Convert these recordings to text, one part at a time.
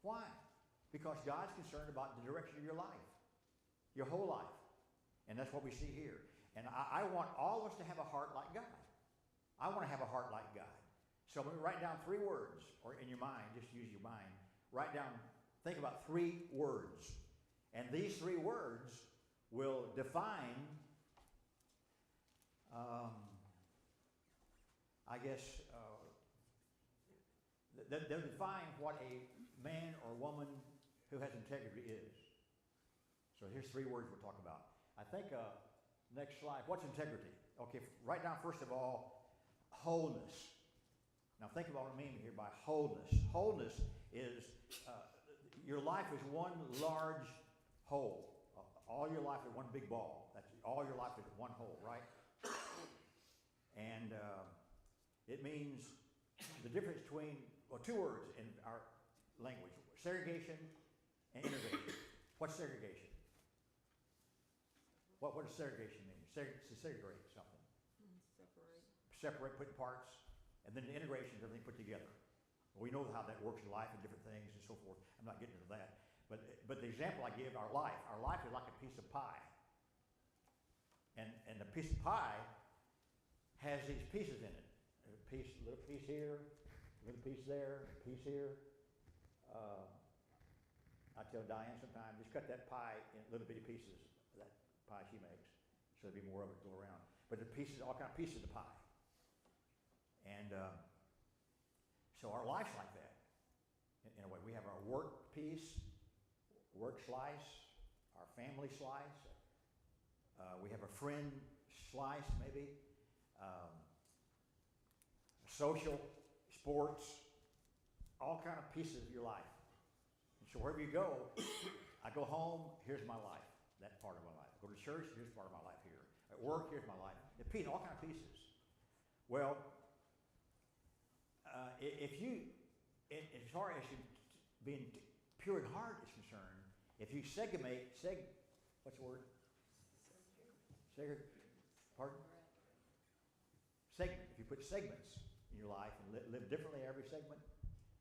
Why? Because God's concerned about the direction of your life, your whole life. And that's what we see here. And I want all of us to have a heart like God. I want to have a heart like God. So I'm going to write down 3 words, or in your mind, just use your mind. Write down, think about 3 words. And these 3 words will define, they'll define what a man or woman who has integrity is. So here's 3 words we'll talk about. I think, next slide, what's integrity? Okay, write down first of all, wholeness. Now think about what I mean here by wholeness. Wholeness is, your life is one large whole. All your life is one big ball. That's all your life is one whole, right? And it means the difference between, 2 words in our language, segregation and integration. What's segregation? What does segregation mean? To segregate something. Separate, put in parts, and then the integration is everything put together. Well, we know how that works in life and different things and so forth. I'm not getting into that. But the example I give, our life is like a piece of pie. And the piece of pie has these pieces in it. A little piece here, a little piece there, a piece here. I tell Diane sometimes, just cut that pie in little bitty pieces, that pie she makes, so there'll be more of it to go around. But the pieces, all kind of pieces of pie. And so our life's like that. In a way, we have our work piece, work slice, our family slice. We have a friend slice, maybe. Social, sports, all kind of pieces of your life. And so wherever you go, I go home, here's my life, that part of my life. I go to church, here's part of my life here. At work, here's my life. All kind of pieces. Well, if you, as far as being pure in heart is concerned, if you what's the word? Pardon? Segment. If you put segments in your life and live differently every segment,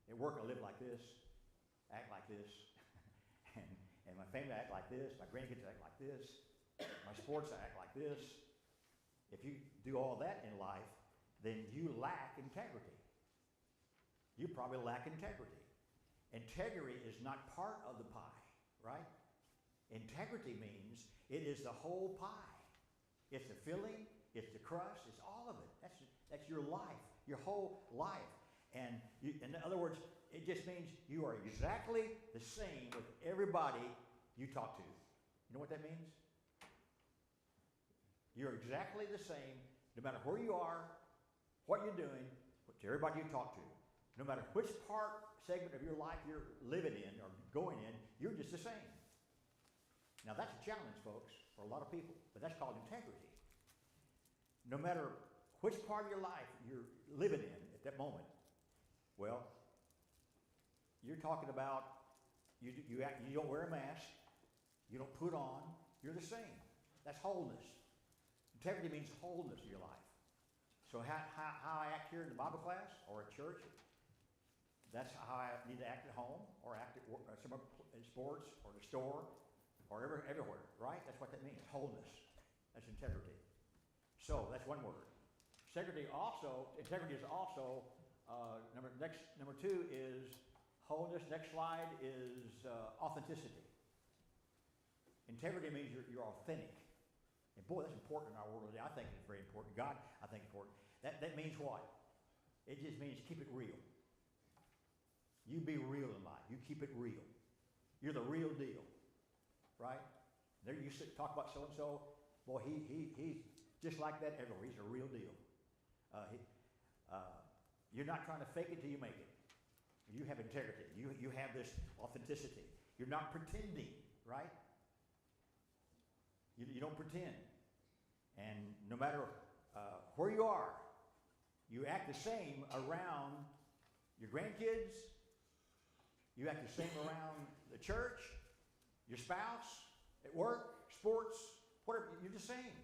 at work I live like this, act like this, and my family I act like this, my grandkids I act like this, my sports I act like this. If you do all that in life, then you lack integrity. You probably lack integrity. Integrity is not part of the pie, right? Integrity means it is the whole pie. It's the filling, it's the crust, it's all of it. That's your life, your whole life. And in other words, it just means you are exactly the same with everybody you talk to. You know what that means? You're exactly the same no matter where you are, what you're doing, to everybody you talk to. No matter which segment of your life you're living in or going in, you're just the same. Now that's a challenge, folks, for a lot of people, but that's called integrity. No matter which part of your life you're living in at that moment, well, you're talking about you don't wear a mask, you don't put on, you're the same. That's wholeness. Integrity means wholeness in your life. So how I act here in the Bible class or at church, that's how I need to act at home or act at work, in sports or the store or everywhere, right? That's what that means, wholeness. That's integrity. So that's one word. Integrity is also, number 2 is wholeness. Next slide is authenticity. Integrity means you're authentic. And boy, that's important in our world today. I think it's very important. God, I think it's important. That means what? It just means keep it real. You be real in life. You keep it real. You're the real deal, right? There you talk about so-and-so. Boy, he's just like that everywhere. He's a real deal. You're not trying to fake it till you make it. You have integrity. You have this authenticity. You're not pretending, right? You don't pretend. And no matter where you are, you act the same around your grandkids. You act the same around the church, your spouse, at work, sports, whatever. You're the same.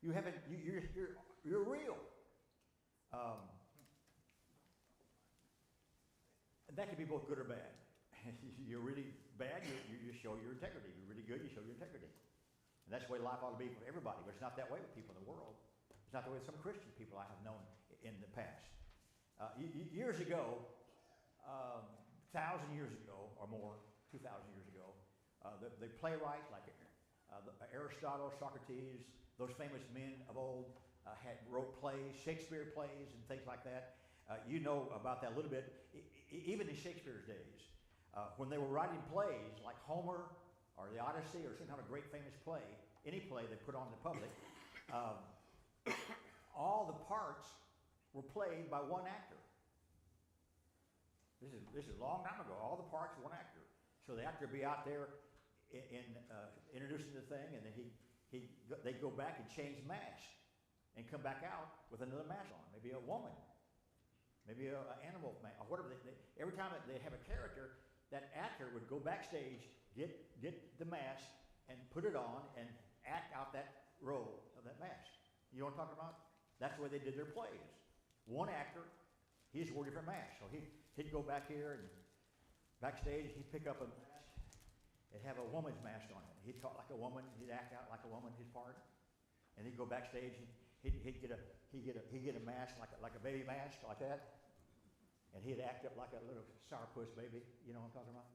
You're real. And that can be both good or bad. you're really bad, you show your integrity. If you're really good, you show your integrity. And that's the way life ought to be for everybody, but it's not that way with people in the world. It's not the way with some Christian people I have known in the past. Years ago, 1,000 years ago or more, 2,000 years ago, the playwrights like Aristotle, Socrates, those famous men of old had wrote plays, Shakespeare plays and things like that. You know about that a little bit. Even in Shakespeare's days, when they were writing plays like Homer or the Odyssey or some kind of great famous play, any play they put on the public, all the parts were played by one actor. This is a long time ago. All the parts, one actor. So the actor would be out there in introducing the thing, and then they'd go back and change mask and come back out with another mask on. Maybe a woman, maybe an animal, or whatever. Every time that they have a character, that actor would go backstage, get the mask, and put it on, and act out that role of that mask. You know what I'm talking about? That's the way they did their plays. One actor, he just wore different masks. So he'd go back here and backstage, he'd pick up a mask and have a woman's mask on it. He'd talk like a woman, he'd act out like a woman, his part. And he'd go backstage, he'd get a mask like a baby mask, like that. And he'd act up like a little sourpuss baby, you know what I'm talking about?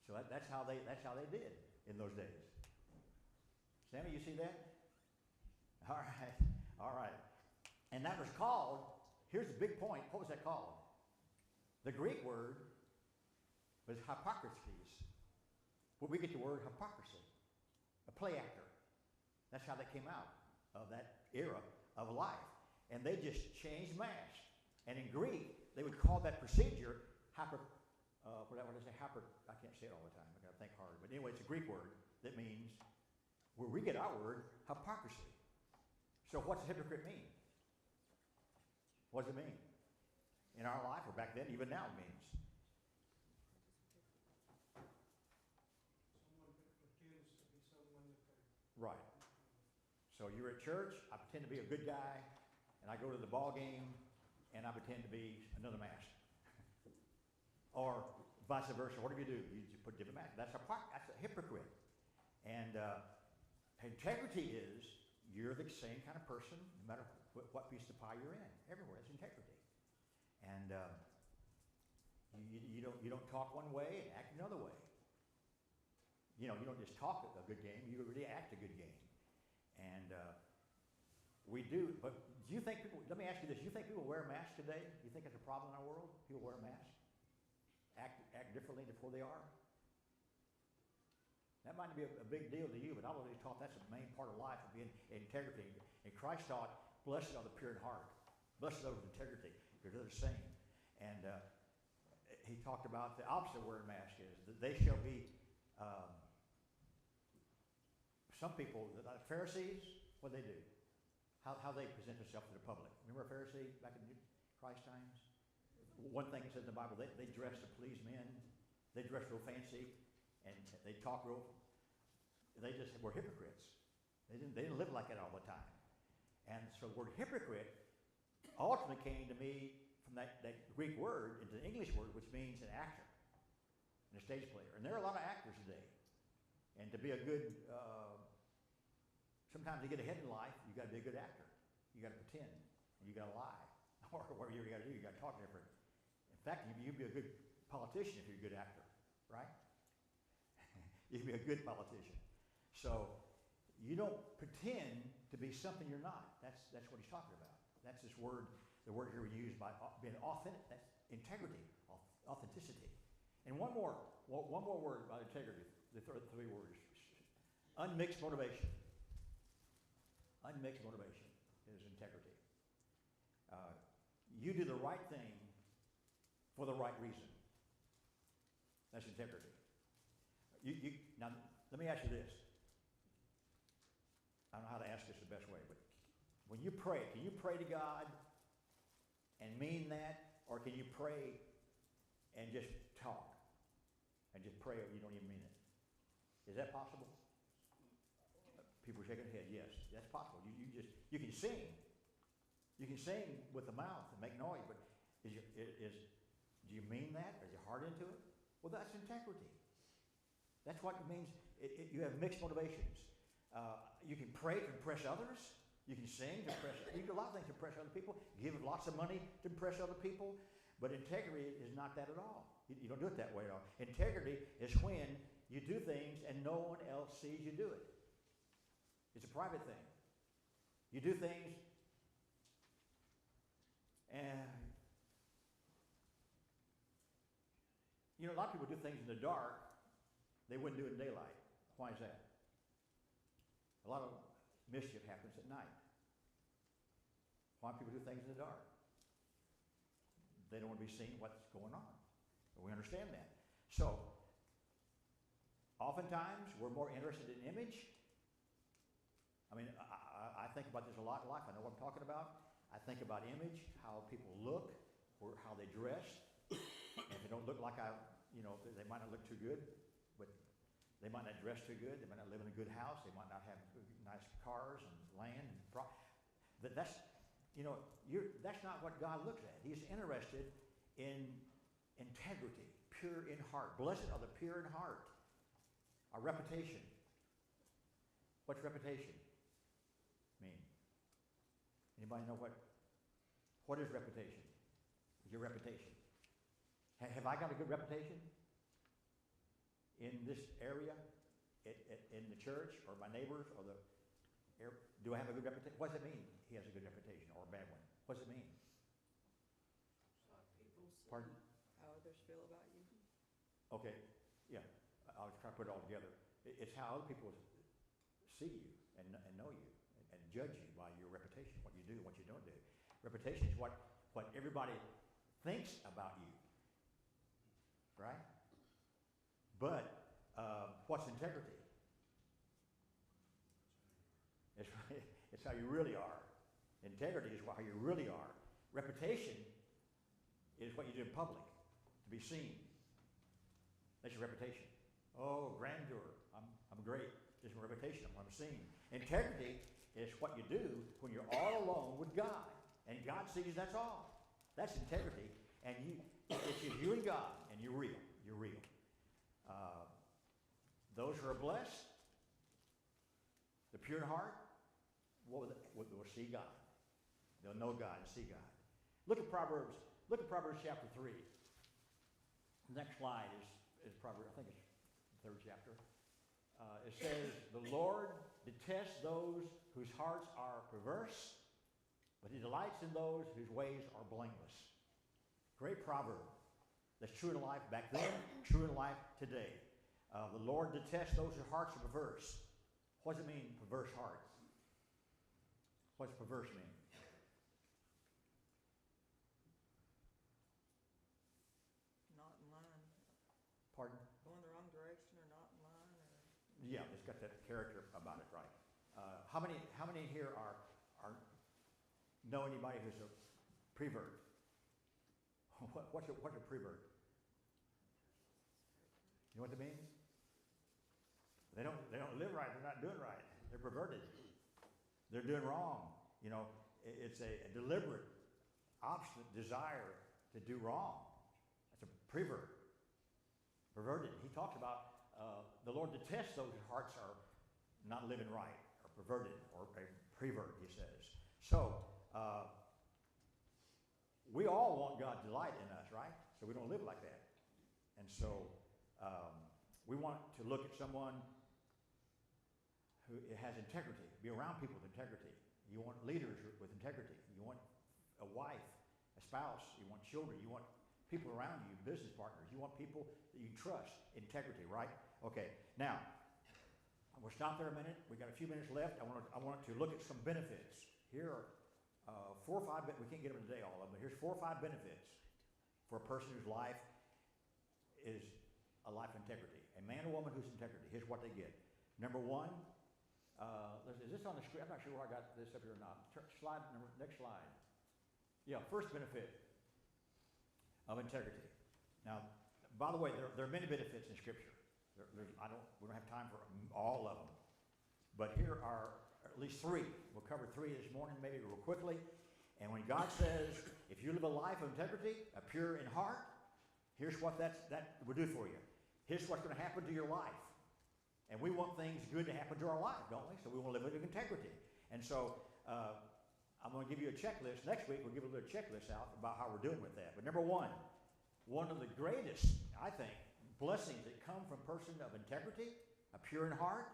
So that's how they did in those days. Sammy, you see that? All right. And that was called, here's the big point, what was that called? The Greek word was hypocrisies. Well, we get the word hypocrisy, a play actor. That's how they came out of that era of life. And they just changed masks. And in Greek, they would call that procedure I can't say it all the time. I got to think hard. But anyway, it's a Greek word that means, where we get our word, hypocrisy. So what's a hypocrite mean? What does it mean? In our life, or back then, even now it means. Someone that pretends to be someone that they... Right. So you're at church, I pretend to be a good guy, and I go to the ball game, and I pretend to be another mask. Or vice versa. What do? You just put different masks. That's a hypocrite. And integrity is you're the same kind of person no matter what piece of pie you're in. Everywhere, it's integrity. And you don't talk one way and act another way. You don't just talk a good game. You really act a good game. And we do. But do you think people? Let me ask you this: you think people wear masks today? You think it's a problem in our world? People wear masks, act differently before they are. That might be a big deal to you, but I always taught that's the main part of life, of being integrity. And Christ taught, blessed are the pure in heart. Blessed are those with integrity, because they're the same. And he talked about the opposite of wearing a mask is that they shall be, some people, like Pharisees, what do? How they present themselves to the public. Remember a Pharisee back in Christ's times? One thing it says in the Bible, they dressed to please men. They dressed real fancy. And they talk real, they just were hypocrites. They didn't live like that all the time. And so the word hypocrite ultimately came to me from that Greek word into the English word, which means an actor and a stage player. And there are a lot of actors today. And to be a good, sometimes to get ahead in life, you got to be a good actor. You got to pretend. You got to lie. Or whatever you got to do, you got to talk different. In fact, you'd be a good politician if you're a good actor, right? You can be a good politician. So you don't pretend to be something you're not. That's what he's talking about. That's this word, the word here we use by being authentic. That's integrity, authenticity. And one more word about integrity. The three words: unmixed motivation. Unmixed motivation is integrity. You do the right thing for the right reason. That's integrity. Now, let me ask you this. I don't know how to ask this the best way, but when you pray, can you pray to God and mean that? Or can you pray and just talk? And just pray you don't even mean it? Is that possible? People are shaking their head. Yes, that's possible. You can sing. You can sing with the mouth and make noise, but do you mean that? Is your heart into it? Well, that's integrity. That's what it means. You have mixed motivations. You can pray to impress others. You can sing to impress. You can do a lot of things to impress other people. Give lots of money to impress other people. But integrity is not that at all. You don't do it that way at all. Integrity is when you do things and no one else sees you do it. It's a private thing. You do things and you know, a lot of people do things in the dark they wouldn't do it in daylight. Why is that? A lot of mischief happens at night. Why do people do things in the dark? They don't want to be seen what's going on. But we understand that. So, oftentimes, we're more interested in image. I mean, I think about this a lot in life. I know what I'm talking about. I think about image, how people look, or how they dress. And if they don't look like they might not look too good, but they might not dress too good. They might not live in a good house. They might not have nice cars and land. That's not what God looks at. He's interested in integrity, pure in heart. Blessed are the pure in heart. Our reputation. What's reputation mean? Anybody know what is reputation? Your reputation. Have I got a good reputation in this area, in the church, or my neighbors, or do I have a good reputation? What does it mean? He has a good reputation or a bad one. What does it mean? How people see Pardon? how others feel about you. Okay, yeah. I was trying to put it all together. It's how other people see you and know you and judge you by your reputation, what you do and what you don't do. Reputation is what everybody thinks about you, right? But what's integrity? It's how you really are. Integrity is how you really are. Reputation is what you do in public to be seen. That's your reputation. Oh, grandeur. I'm great. This is my reputation. I'm seen. Integrity is what you do when you're all alone with God. And God sees that's all. That's integrity. And it's just you and God. And you're real. You're real. Those who are blessed, the pure in heart, will see God. They'll know God and see God. Look at Proverbs chapter 3. The next slide is Proverbs, I think it's the 3rd chapter. It says, the Lord detests those whose hearts are perverse, but he delights in those whose ways are blameless. Great proverb. That's true in life back then, true in life today. The Lord detests those whose hearts are perverse. What does it mean, perverse hearts? What's perverse mean? Not in line. Pardon? Going the wrong direction or not in line or. Yeah, it's got that character about it, right? How many here know anybody who's a prevert? What's a prevert? You know what they mean? They don't live right. They're not doing right. They're perverted. They're doing wrong. You know, it's a deliberate, obstinate desire to do wrong. That's a prevert. Perverted. He talks about the Lord detests those whose hearts are not living right, or perverted, or a prevert, he says. So, we all want God to delight in us, right? So we don't live like that. And so, we want to look at someone who has integrity, be around people with integrity. You want leaders with integrity. You want a wife, a spouse. You want children. You want people around you, business partners. You want people that you trust. Integrity, right? Okay. Now, we'll stop there a minute. We've got a few minutes left. I want to look at some benefits. Here are 4 or 5, we can't get them today, all of them, but here's 4 or 5 benefits for a person whose life is a life of integrity. A man or woman who's integrity. Here's what they get. Number 1, is this on the screen? I'm not sure where I got this up here or not. Next slide. Yeah, first benefit of integrity. Now, by the way, there are many benefits in Scripture. We don't have time for all of them. But here are at least 3. We'll cover 3 this morning, maybe real quickly. And when God says, if you live a life of integrity, a pure in heart, Here's what that will do for you. Here's what's going to happen to your life. And we want things good to happen to our life, don't we? So we want to live with integrity. And so I'm going to give you a checklist. Next week, we'll give a little checklist out about how we're doing with that. But number one of the greatest, I think, blessings that come from a person of integrity, a pure in heart,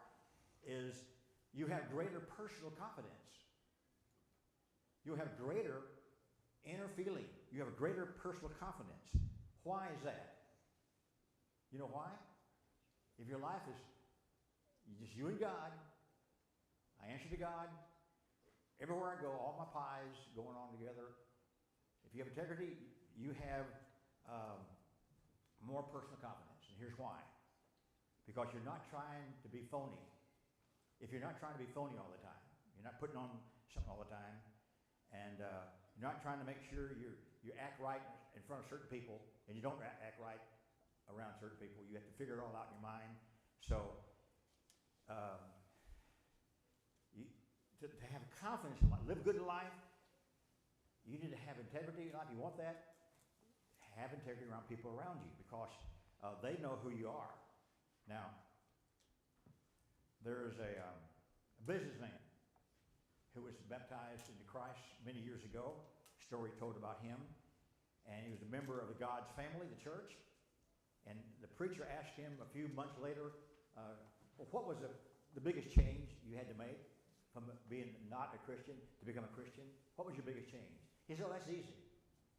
is you have greater personal confidence. You have greater inner feeling. You have a greater personal confidence. Why is that? You know why? If your life is just you and God, I answer to God, everywhere I go, all my pies going on together. If you have integrity, you have more personal confidence. And here's why. Because you're not trying to be phony. If you're not trying to be phony all the time, you're not putting on something all the time, and you're not trying to make sure you act right in front of certain people, and you don't act right around certain people. You have to figure it all out in your mind. So to have confidence in life, live good in life, you need to have integrity in life. You want that? Have integrity around people around you, because they know who you are. Now, there is a businessman who was baptized into Christ many years ago. Story told about him. And he was a member of the God's family, the church. And the preacher asked him a few months later, well, what was the biggest change you had to make from being not a Christian to become a Christian? What was your biggest change? He said, oh, that's easy.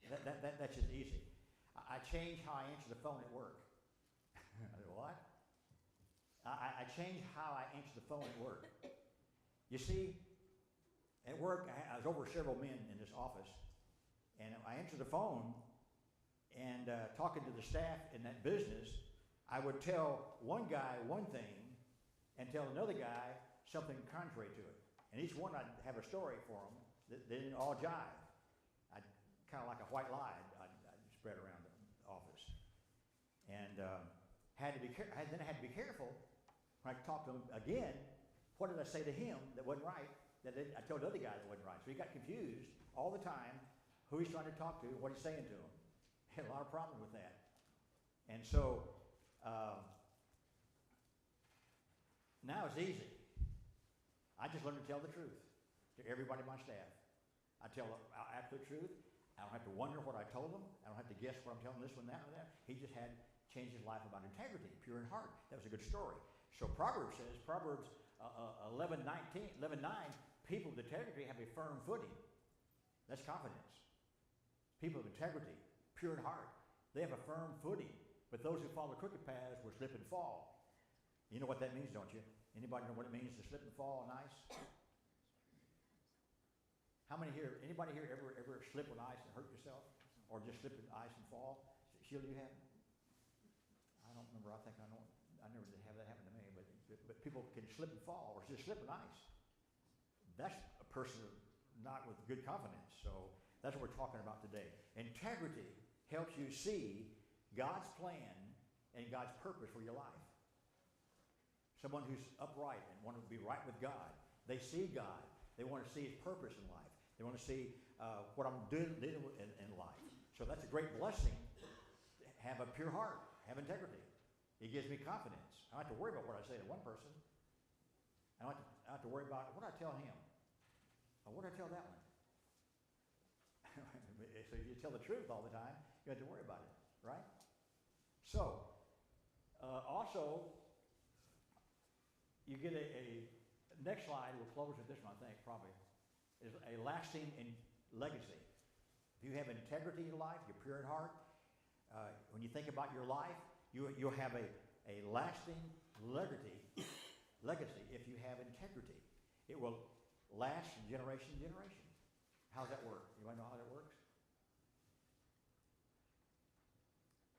That's just easy. I changed how I answer the phone at work. I said, what? I changed how I answer the phone at work. You see, at work, I was over several men in this office, and I answered the phone, and talking to the staff in that business, I would tell one guy one thing and tell another guy something contrary to it. And each one I'd have a story for them that they didn't all jive. I'd kind of like a white lie I'd spread around the office. And then I had to be careful when I talked to him again. What did I say to him that wasn't right? I told the other guy that wasn't right. So he got confused all the time who he's trying to talk to, what he's saying to him. He had a lot of problems with that. And so now it's easy. I just learned to tell the truth to everybody on my staff. I tell the absolute truth. I don't have to wonder what I told them. I don't have to guess what I'm telling this one, that, or that. He just had changed his life about integrity, pure in heart. That was a good story. So Proverbs says, Proverbs 11:9, people of integrity have a firm footing. That's confidence. People of integrity, pure in heart, they have a firm footing. But those who follow crooked paths will slip and fall. You know what that means, don't you? Anybody know what it means to slip and fall on ice? Anybody here ever slip on ice and hurt yourself? Or just slip on ice and fall? Sheila, you have? I don't remember. I never did have that happen to me. But people can slip and fall or just slip on ice. That's a person not with good confidence. So that's what we're talking about today. Integrity helps you see God's plan and God's purpose for your life. Someone who's upright and want to be right with God. They see God. They want to see His purpose in life. They want to see what I'm doing in life. So that's a great blessing. Have a pure heart. Have integrity. It gives me confidence. I don't have to worry about what I say to one person. I don't have to worry about what I tell him. Or what I tell that one. So if you tell the truth all the time, you don't have to worry about it, right? So, also, you get a next slide, we'll close with this one, I think, probably, is a lasting legacy. If you have integrity in your life, you're pure in heart, when you think about your life, you'll have a lasting legacy if you have integrity. It will last from generation to generation. How does that work? You want to know how that works?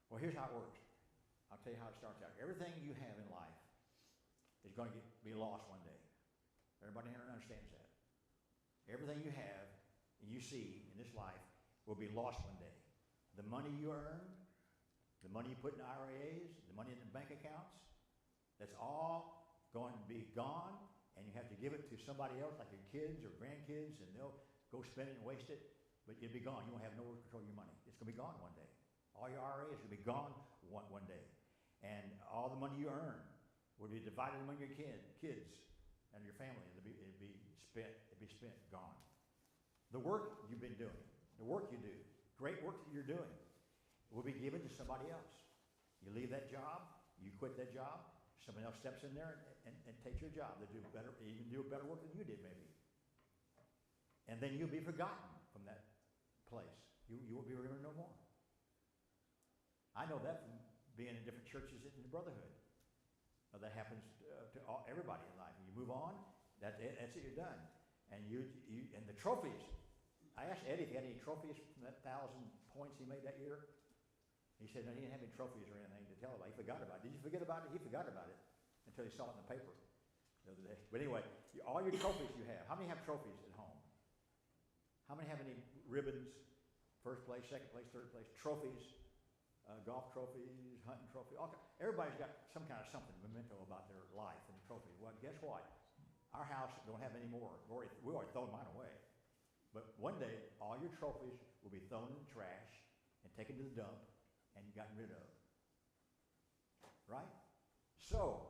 Well, here's how it works. I'll tell you how it starts out. Everything you have in life is going to be lost one day. Everybody here understands that. Everything you have and you see in this life will be lost one day. The money you earn, the money you put in IRAs, the money in the bank accounts, that's all going to be gone, and you have to give it to somebody else, like your kids or grandkids, and they'll go spend it and waste it, but it'll be gone. You won't have no control of your money. It's going to be gone one day. All your IRAs will be gone one day. And all the money you earn will be divided among your kids and your family. It'll be spent, gone. The work you've been doing, the work you do, great work that you're doing, will be given to somebody else. You leave that job, you quit that job, somebody else steps in there and takes your job. They do better, even do better work than you did, maybe. And then you'll be forgotten from that place. You won't be remembered no more. I know that from being in different churches in the Brotherhood. That happens to everybody in life. When you move on, that's it, you're done. And and the trophies. I asked Eddie if he had any trophies from that 1,000 points he made that year. He said no, he didn't have any trophies or anything to tell about. He forgot about it. Did you forget about it? He forgot about it until he saw it in the paper the other day. But anyway, all your trophies you have. How many have trophies at home? How many have any ribbons? First place, second place, third place, trophies, golf trophies, hunting trophies. Everybody's got some kind of something, memento about their life and trophy. Well, guess what? Our house don't have any more. We already thrown mine away. But one day, all your trophies will be thrown in the trash and taken to the dump and gotten rid of. Right? So,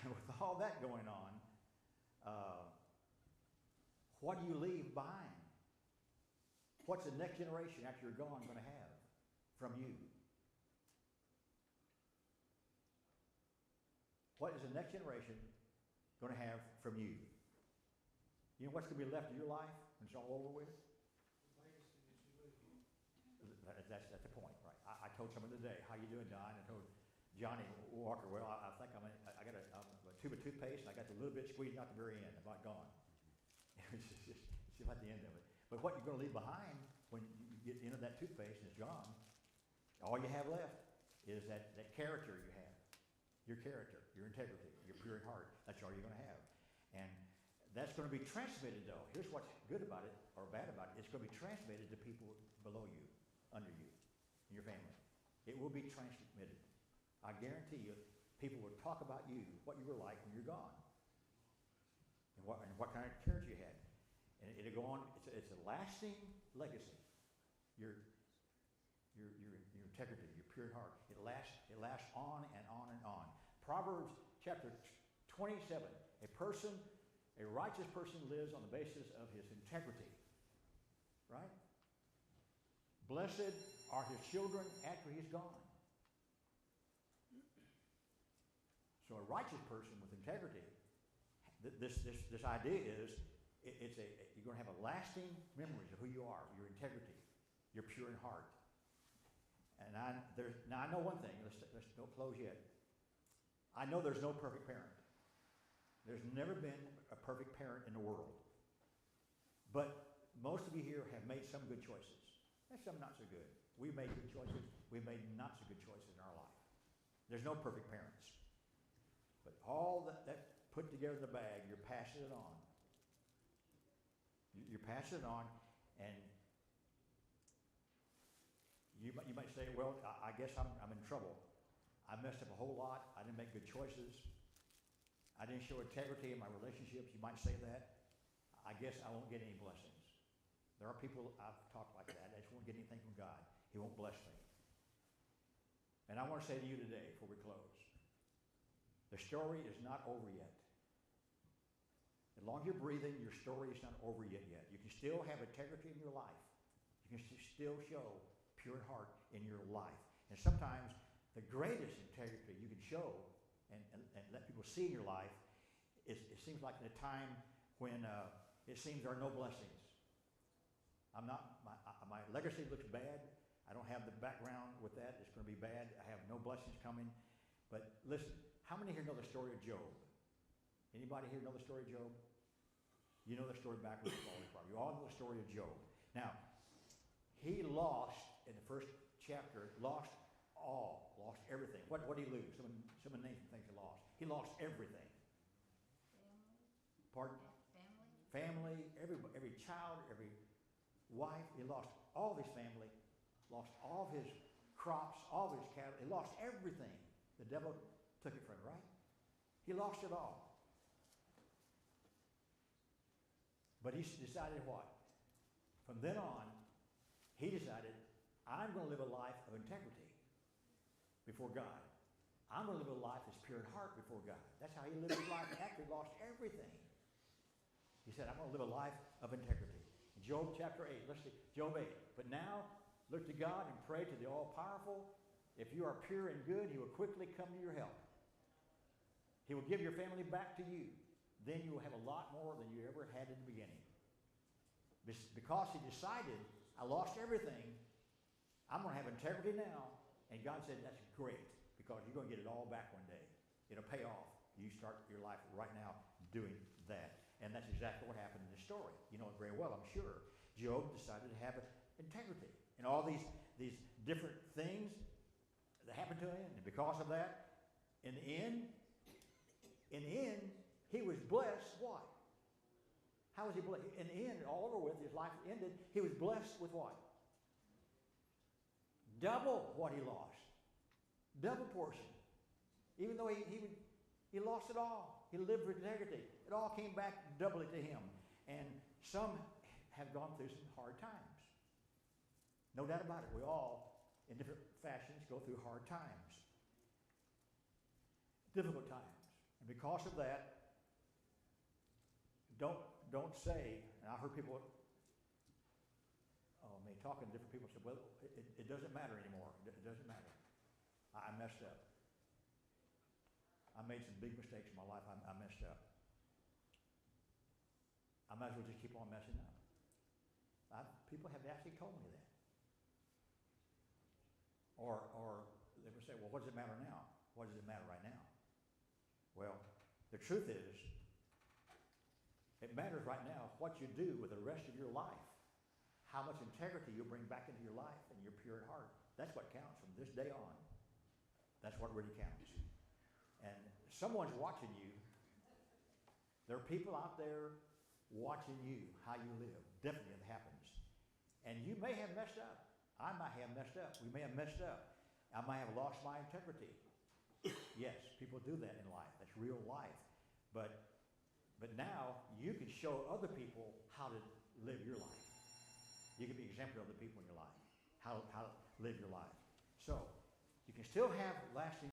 with all that going on, what do you leave behind? What's the next generation after you're gone going to have from you? What is the next generation going to have from you? You know what's going to be left of your life when it's all over with? The legacy that you leave. That's the point, right? I told someone today, how you doing, Don? I told Johnny Walker, well, I think I got a tube of toothpaste, and I got the little bit squeezing out the very end. I'm not gone. It's just like the end of it. But what you're going to leave behind when you get into that toothpaste and it's gone, all you have left is that character you have. Your character, your integrity, your pure in heart. That's all you're going to have. And that's going to be transmitted, though. Here's what's good about it, or bad about it. It's going to be transmitted to people below you, under you, in your family. It will be transmitted. I guarantee you, people will talk about you, what you were like when you're gone, and what kind of character you had. And it'll go on. It's a lasting legacy. Your integrity, your pure heart. It lasts on and on and on. Proverbs chapter 27. A righteous person lives on the basis of his integrity. Right? Blessed are his children after he's gone. So a righteous person with integrity, this idea is, you're going to have a lasting memories of who you are, your integrity, your pure in heart. And I know one thing. Let's don't close yet. I know there's no perfect parent. There's never been a perfect parent in the world. But most of you here have made some good choices. And some not so good. We've made good choices. We've made not so good choices in our life. There's no perfect parents. But all that put together in the bag, you're passing it on. You're passing it on, and you might say, well, I guess I'm in trouble. I messed up a whole lot. I didn't make good choices. I didn't show integrity in my relationships. You might say that. I guess I won't get any blessings. There are people I've talked like that. They just won't get anything from God. He won't bless me. And I want to say to you today, before we close, the story is not over yet. As long as you're breathing, your story is not over yet. You can still have integrity in your life. You can still show pure heart in your life. And sometimes the greatest integrity you can show and let people see in your life is, it seems like in a time when it seems there are no blessings. My legacy looks bad. I don't have the background with that. It's going to be bad. I have no blessings coming. But listen, how many here know the story of Job? Anybody here know the story of Job? You know the story backwards and forwards, probably. You all know the story of Job. Now, he lost, in the first chapter, lost everything. What did he lose? Someone name some things he lost. He lost everything. Family. Pardon? Family. Family, every child, every wife. He lost all of his family, lost all of his crops, all of his cattle. He lost everything. The devil took it from him, right? He lost it all. But he decided what? From then on, he decided I'm going to live a life of integrity before God. I'm going to live a life that's pure in heart before God. That's how he lived his life after he lost everything. He said, I'm going to live a life of integrity. In Job chapter 8, let's see, Job 8. But now, look to God and pray to the all-powerful. If you are pure and good, he will quickly come to your help. He will give your family back to you. Then you will have a lot more than you ever had in the beginning. Because he decided, I lost everything, I'm going to have integrity now. And God said, that's great, because you're going to get it all back one day. It'll pay off. You start your life right now doing that. And that's exactly what happened in this story. You know it very well, I'm sure. Job decided to have integrity. And all these different things that happened to him, and because of that, in the end, he was blessed. What? How was he blessed? In the end, all over with, his life ended. He was blessed with what? Double what he lost. Double portion. Even though he lost it all. He lived with integrity. It all came back doubly to him. And some have gone through some hard times. No doubt about it. We all, in different fashions, go through hard times. Difficult times. And because of that, don't say, and I heard people, talking to different people, said, well, it doesn't matter anymore. It doesn't matter. I messed up. I made some big mistakes in my life. I messed up. I might as well just keep on messing up. People have actually told me that. Or they would say, well, what does it matter now? What does it matter right now? Well, the truth is, it matters right now what you do with the rest of your life. How much integrity you bring back into your life and your pure heart. That's what counts from this day on. That's what really counts. And someone's watching you. There are people out there watching you, how you live. Definitely it happens. And you may have messed up. I might have messed up. We may have messed up. I might have lost my integrity. Yes, people do that in life. That's real life. But now you can show other people how to live your life. You can be an example of other people in your life, how to live your life. So you can still have lasting